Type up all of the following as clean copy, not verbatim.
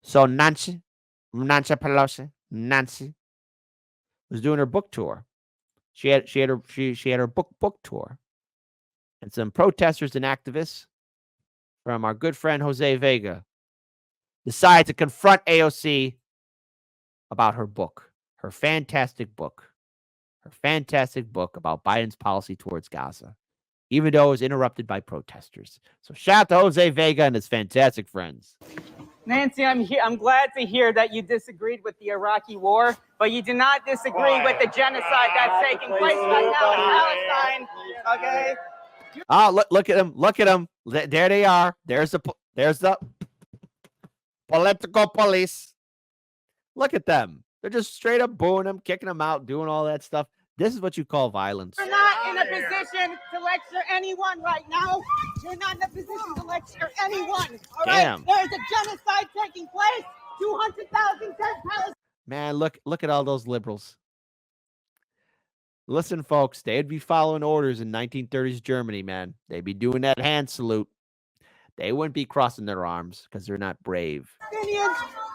So Nancy Pelosi was doing her book tour. She had her book tour, and some protesters and activists from our good friend Jose Vega decide to confront AOC about her book, her fantastic book about Biden's policy towards Gaza, even though it was interrupted by protesters. So shout out to Jose Vega and his fantastic friends. Nancy, I'm glad to hear that you disagreed with the Iraqi war, but you do not disagree with the genocide that's taking place right now in Palestine. Okay. Oh, look at them! Look at them! There they are. There's the political police. Look at them. They're just straight up booing them, kicking them out, doing all that stuff. This is what you call violence. You're not in a position to lecture anyone right now. You're not in a position to lecture anyone. All right? Damn. There's a genocide taking place. 200,000 dead Palestinians. Man, look at all those liberals. Listen, folks, they'd be following orders in 1930s Germany, man. They'd be doing that hand salute. They wouldn't be crossing their arms because they're not brave.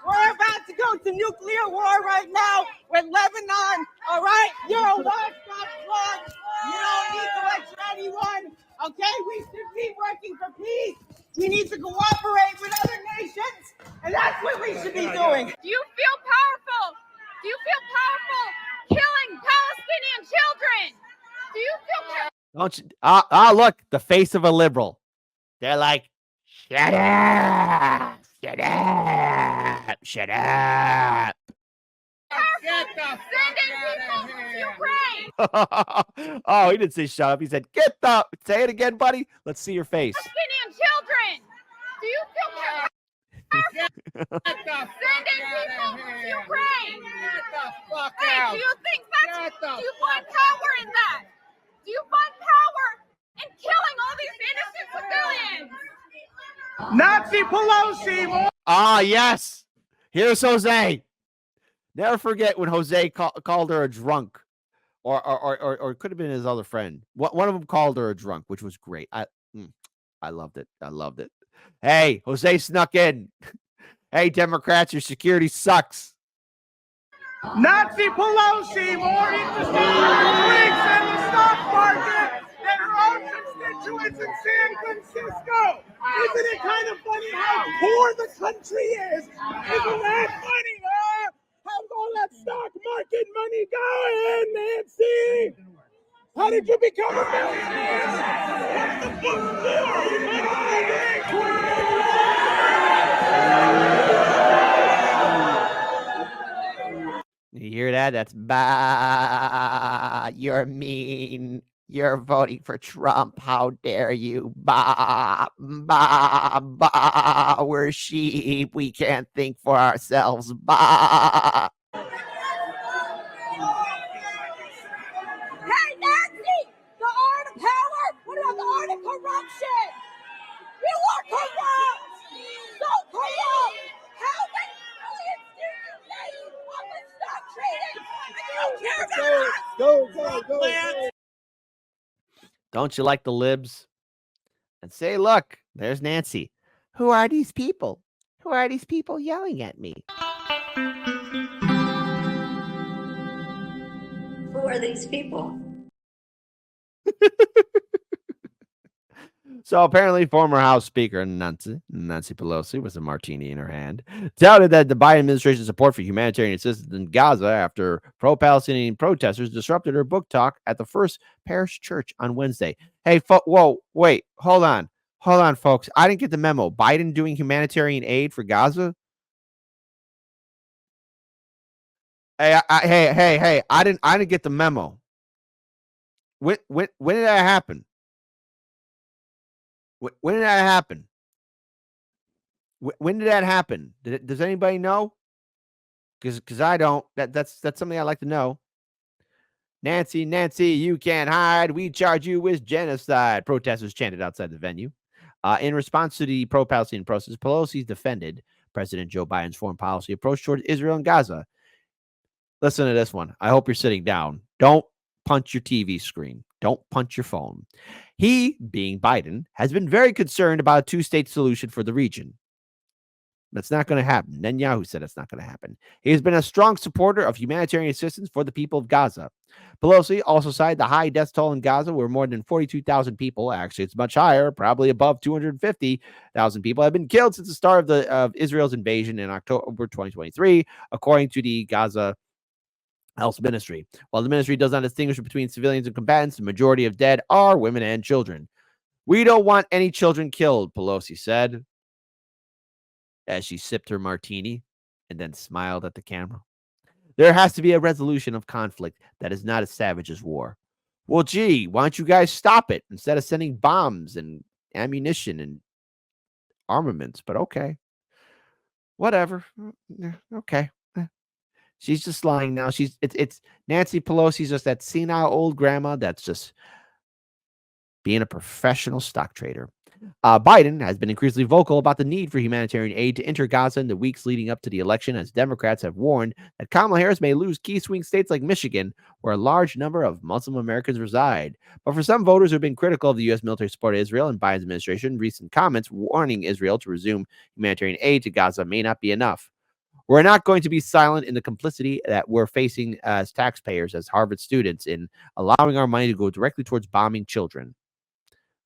We're about to go to nuclear war right now with Lebanon. All right? You're a one-stop shop. You don't need to lecture anyone. Okay? We should be working for peace. We need to cooperate with other nations. And that's what we should be doing. Do you feel powerful? Do you feel powerful killing Palestinian children? Do you feel powerful? Don't you? Look, the face of a liberal. They're like, shut up. Shut up. Shut up. Get the sending people to Ukraine. Oh, he didn't say shut up. He said, get the. Say it again, buddy. Let's see your face. Palestinian children. Do you feel powerful? Sending people to Ukraine. Get the fuck Hey, out. do you think that's, do you find power in that? Do you find power in killing all these innocent civilians? Nazi Pelosi. Ah, yes. Here's Jose. Never forget when Jose called her a drunk, or it could have been his other friend. One of them called her a drunk, which was great. I loved it. I loved it. Hey, Jose snuck in. Hey, Democrats, your security sucks. Nazi Pelosi more interested in drinks and the stock market than her own constituents in San Francisco. Isn't it kind of funny how poor the country is? Isn't that funny, huh? How's all that stock market money going, Nancy? How did you become a millionaire? What's the book for? You might You hear that? That's bah. You're mean. You're voting for Trump. How dare you? Bah, bah, bah. We're sheep. We can't think for ourselves. Bah. Hey, Nancy! The art of power? What about the art of corruption? You are corrupt! So corrupt! How many millions do you think of the stock trading? And you don't care about us! Go. Don't you like the libs? And say, look, there's Nancy. Who are these people? Who are these people yelling at me? Who are these people? So apparently, former House Speaker Nancy Pelosi, with a martini in her hand, touted that the Biden administration's support for humanitarian assistance in Gaza after pro-Palestinian protesters disrupted her book talk at the First Parish Church on Wednesday. Hey, wait, hold on, folks. I didn't get the memo. Biden doing humanitarian aid for Gaza? Hey, I didn't get the memo. When did that happen? When did that happen? When did that happen? Does anybody know? Because I don't. That's something I'd like to know. Nancy, you can't hide. We charge you with genocide. Protesters chanted outside the venue. In response to the pro-Palestinian protests, Pelosi defended President Joe Biden's foreign policy approach toward Israel and Gaza. Listen to this one. I hope you're sitting down. Don't punch your TV screen. Don't punch your phone. He, being Biden, has been very concerned about a two-state solution for the region. That's not going to happen. Netanyahu said it's not going to happen. He has been a strong supporter of humanitarian assistance for the people of Gaza. Pelosi also cited the high death toll in Gaza, where more than 42,000 people, actually it's much higher, probably above 250,000 people, have been killed since the start of Israel's invasion in October 2023, according to the Gaza Health Ministry. While the ministry does not distinguish between civilians and combatants, the majority of dead are women and children. We don't want any children killed, Pelosi said, as she sipped her martini and then smiled at the camera. There has to be a resolution of conflict that is not as savage as war. Well, gee, why don't you guys stop it instead of sending bombs and ammunition and armaments? But okay, whatever. Okay. She's just lying now. It's Nancy Pelosi's just that senile old grandma that's just being a professional stock trader. Biden has been increasingly vocal about the need for humanitarian aid to enter Gaza in the weeks leading up to the election, as Democrats have warned that Kamala Harris may lose key swing states like Michigan, where a large number of Muslim Americans reside. But for some voters who have been critical of the U.S. military support of Israel and Biden's administration, recent comments warning Israel to resume humanitarian aid to Gaza may not be enough. We're not going to be silent in the complicity that we're facing as taxpayers, as Harvard students, in allowing our money to go directly towards bombing children.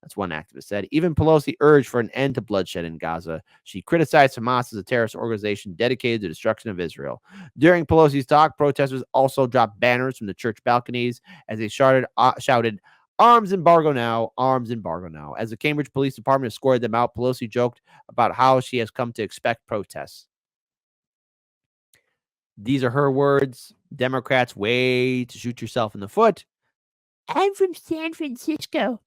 That's one activist said. Even Pelosi urged for an end to bloodshed in Gaza. She criticized Hamas as a terrorist organization dedicated to the destruction of Israel. During Pelosi's talk, protesters also dropped banners from the church balconies as they shouted, arms embargo now, arms embargo now. As the Cambridge Police Department escorted them out, Pelosi joked about how she has come to expect protests. These are her words. Democrats, way to shoot yourself in the foot. I'm from San Francisco.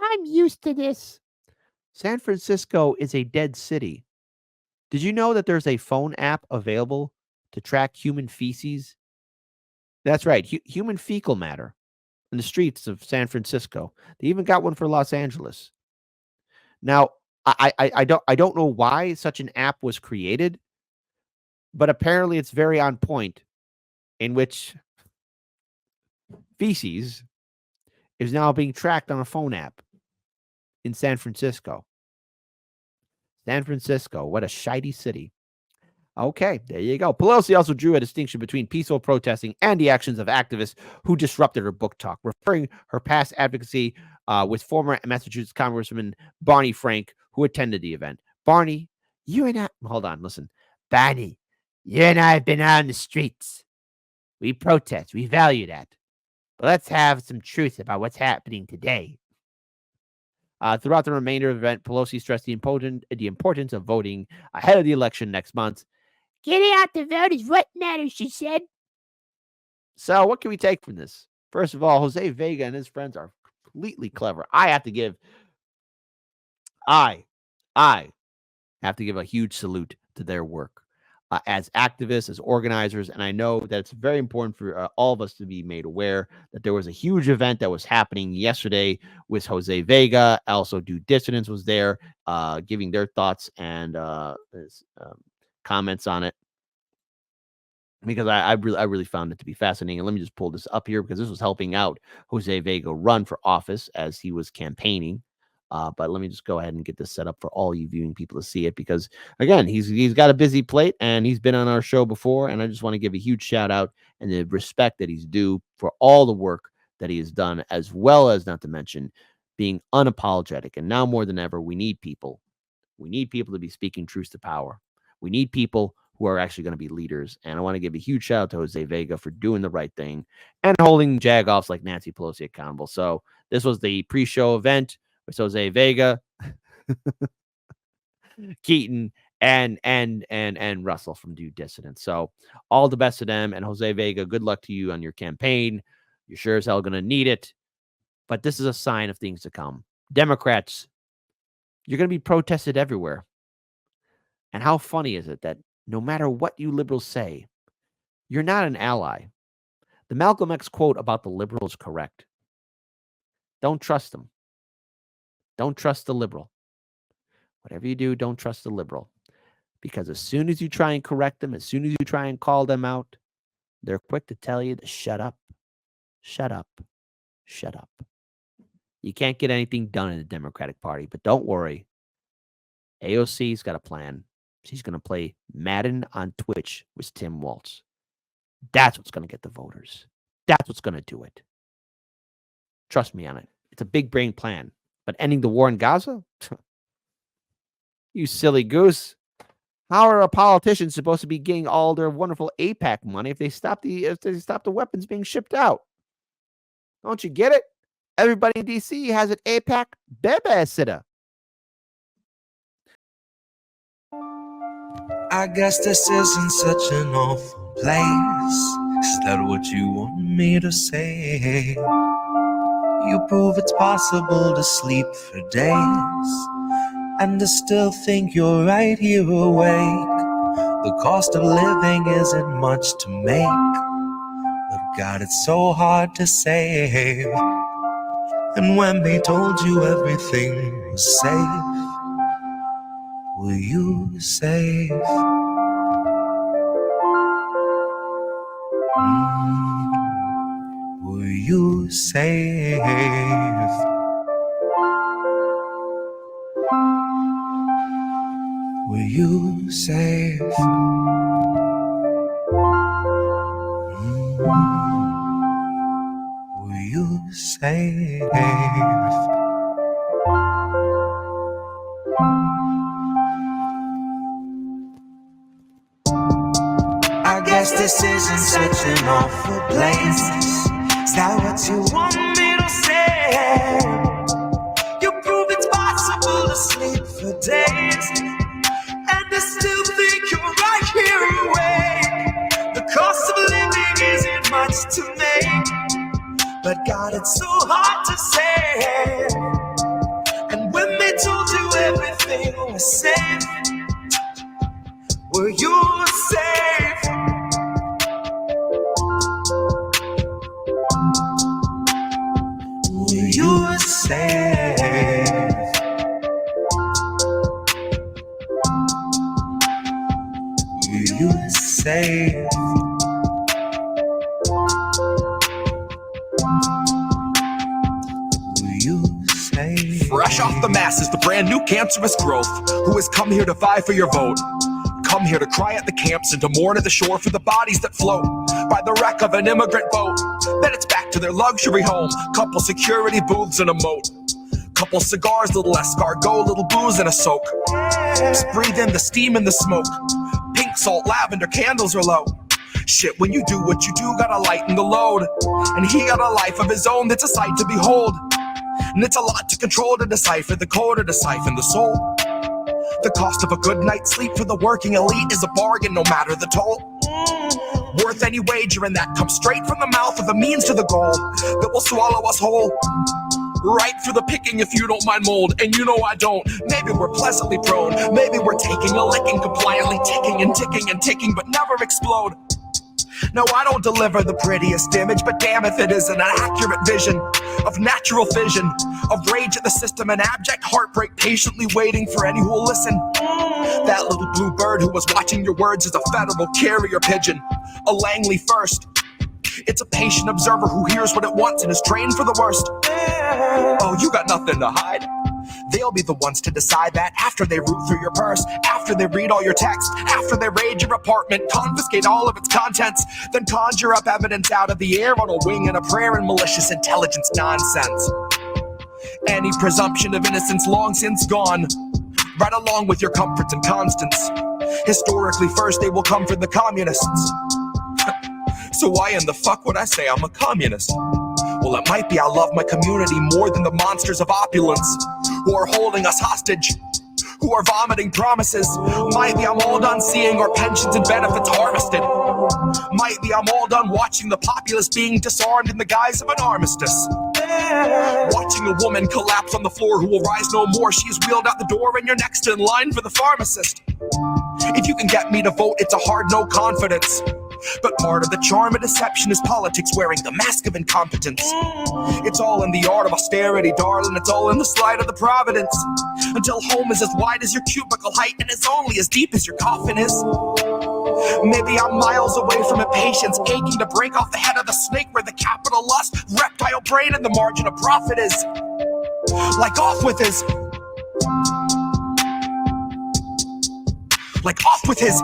I'm used to this. San Francisco is a dead city. Did you know that there's a phone app available to track human feces? That's right, human fecal matter in the streets of San Francisco. They even got one for Los Angeles. Now, I don't know why such an app was created, but apparently it's very on point, in which feces is now being tracked on a phone app in San Francisco. San Francisco, what a shiny city. Okay, there you go. Pelosi also drew a distinction between peaceful protesting and the actions of activists who disrupted her book talk, referring her past advocacy with former Massachusetts Congressman Barney Frank, who attended the event. Barney, you and I, hold on, listen. Barney, you and I have been out on the streets. We protest. We value that. But let's have some truth about what's happening today. Throughout the remainder of the event, Pelosi stressed the importance of voting ahead of the election next month. Getting out the vote is what matters, she said. So what can we take from this? First of all, Jose Vega and his friends are completely clever. I have to give a huge salute to their work as activists, as organizers. And I know that it's very important for all of us to be made aware that there was a huge event that was happening yesterday with Jose Vega. Also, Due Dissidence was there giving their thoughts and comments on it, because I really found it to be fascinating. And let me just pull this up here, because this was helping out Jose Vega run for office as he was campaigning. But let me just go ahead and get this set up for all you viewing people to see it, because again, he's got a busy plate and he's been on our show before, and I just want to give a huge shout out and the respect that he's due for all the work that he has done, as well as, not to mention, being unapologetic. And now more than ever, we need people. We need people to be speaking truth to power. We need people who are actually going to be leaders. And I want to give a huge shout out to Jose Vega for doing the right thing and holding jagoffs like Nancy Pelosi accountable. So this was the pre-show event with Jose Vega, Keaton, and Russell from Due Dissidence. So all the best to them. And Jose Vega, good luck to you on your campaign. You're sure as hell going to need it. But this is a sign of things to come. Democrats, you're going to be protested everywhere. And how funny is it that no matter what you liberals say, you're not an ally? The Malcolm X quote about the liberal is correct. Don't trust them. Don't trust the liberal. Whatever you do, don't trust the liberal. Because as soon as you try and correct them, as soon as you try and call them out, they're quick to tell you to shut up, shut up, shut up. You can't get anything done in the Democratic Party, but don't worry. AOC's got a plan. He's going to play Madden on Twitch with Tim Waltz. That's what's going to get the voters. That's what's going to do it. Trust me on it. It's a big brain plan. But ending the war in Gaza? You silly goose. How are our politicians supposed to be getting all their wonderful AIPAC money if they stop the weapons being shipped out? Don't you get it? Everybody in DC has an AIPAC babysitter. I guess this isn't such an awful place. Is that what you want me to say? You prove it's possible to sleep for days and to still think you're right here awake. The cost of living isn't much to make, but God, it's so hard to save. And when they told you everything was safe, were you safe? Were you safe? Were you safe? Were you safe? I guess this isn't such an awful place. Is that what you want me to say? You prove it's possible to sleep for days and to still think you're right here awake. The cost of living isn't much to make, but God, it's so hard to say. And when they told you everything was safe, were you safe? Were you safe? Were you safe? Were you safe? Fresh off the masses, the brand new cancerous growth, who has come here to vie for your vote. Come here to cry at the camps and to mourn at the shore for the bodies that float by the wreck of an immigrant boat. Then it's back to their luxury home, couple security booths and a moat. Couple cigars, little escargot, little booze and a soak. Just breathe in the steam and the smoke. Pink salt, lavender, candles are low. Shit, when you do what you do, gotta lighten the load. And he got a life of his own that's a sight to behold. And it's a lot to control, to decipher the code, or to siphon the soul. The cost of a good night's sleep for the working elite is a bargain, no matter the toll. Worth any wager, and that comes straight from the mouth of the means to the goal that will swallow us whole. Right for the picking if you don't mind mold, and you know I don't. Maybe we're pleasantly prone, maybe we're taking a licking, compliantly ticking and ticking and ticking, but never explode. No, I don't deliver the prettiest image, but damn if it isn't an accurate vision of natural fission, of rage at the system and abject heartbreak, patiently waiting for any who will listen. That little blue bird who was watching your words is a federal carrier pigeon, a Langley first. It's a patient observer who hears what it wants and is trained for the worst. Oh, you got nothing to hide. They'll be the ones to decide that after they root through your purse, after they read all your text, after they raid your apartment, confiscate all of its contents, then conjure up evidence out of the air on a wing and a prayer and malicious intelligence nonsense. Any presumption of innocence long since gone, right along with your comforts and constants. Historically first they will come for the communists. So why in the fuck would I say I'm a communist? Well, it might be I love my community more than the monsters of opulence who are holding us hostage, who are vomiting promises. Might be I'm all done seeing our pensions and benefits harvested. Might be I'm all done watching the populace being disarmed in the guise of an armistice. Watching a woman collapse on the floor who will rise no more. She's wheeled out the door and you're next in line for the pharmacist. If you can get me to vote, it's a hard no confidence. But part of the charm of deception is politics wearing the mask of incompetence. It's all in the art of austerity, darling. It's all in the slide of the providence. Until home is as wide as your cubicle height and it's only as deep as your coffin is. Maybe I'm miles away from impatience, aching to break off the head of the snake where the capital lust, reptile brain, and the margin of profit is. Like off with his. like off with his.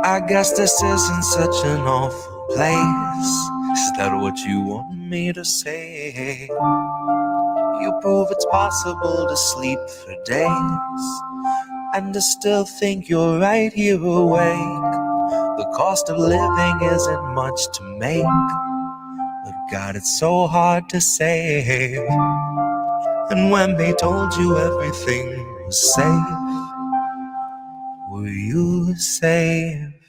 I guess this isn't such an awful place. Is that what you want me to say? You prove it's possible to sleep for days and to still think you're right here awake. The cost of living isn't much to make, but God, it's so hard to save. And when they told you everything was safe, were you safe?